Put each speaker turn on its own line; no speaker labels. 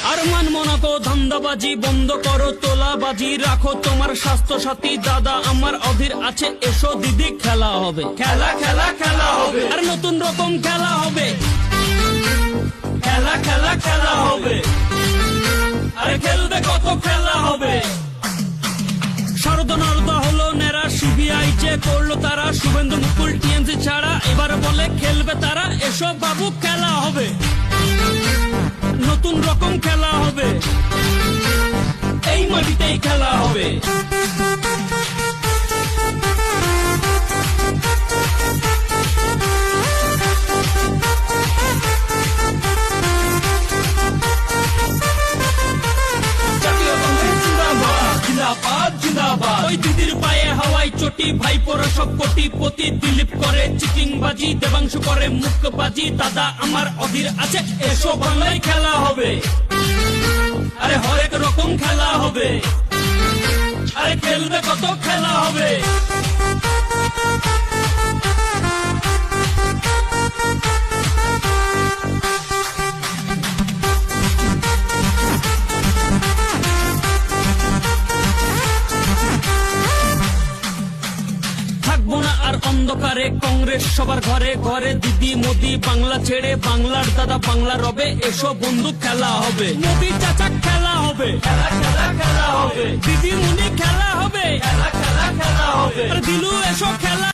আর মানবো না কো ধান্দাবাজি, বন্ধ করো তোলাবাজি, রাখো তোমার স্বাস্থ্য সাথী। দাদা আমার অধীর আছে, এসো দিদি খেলা হবে, খেলা খেলা খেলা হবে। আর নতুন রকম খেলা হবে, খেলা খেলা খেলা হবে। আরে খেলবে কত খেলা হবে। শারদা নারদা হলো নেরা, সিবিআই যে করলো তারা, শুভেন্দু মুকুল টিএমসি ছাড়া এবার বলে খেলবে তারা। এসব বাবু খেলা হবে, নতুন রকম খেলা হবে, এই মাটিতেই খেলা হবে। ওই দিদির পায়ে হাওয়াই চটি, ভাইপোরা সব কোটিপতি। দিলীপ করে চিটিংবাজি, দেবাংশু করে মুখবাজি। দাদা আমার অধীর আছে, এসো বাংলায় খেলা হবে। আরে হরেক রকম খেলা হবে, আরে খেলবে কত খেলা হবে। থাকবো না আর অন্ধকারে, কংগ্রেস সবার ঘরে ঘরে। দিদি মোদি বাংলা ছেড়ে বাংলার দাদা বাংলা রবে। এসো বন্ধু খেলা হবে, মোদি চাচা খেলা হবে, খেলা খেলা খেলা হবে। দিদি মুনি খেলা হবে, খেলা খেলা খেলা হবে। দিলু এসো খেলা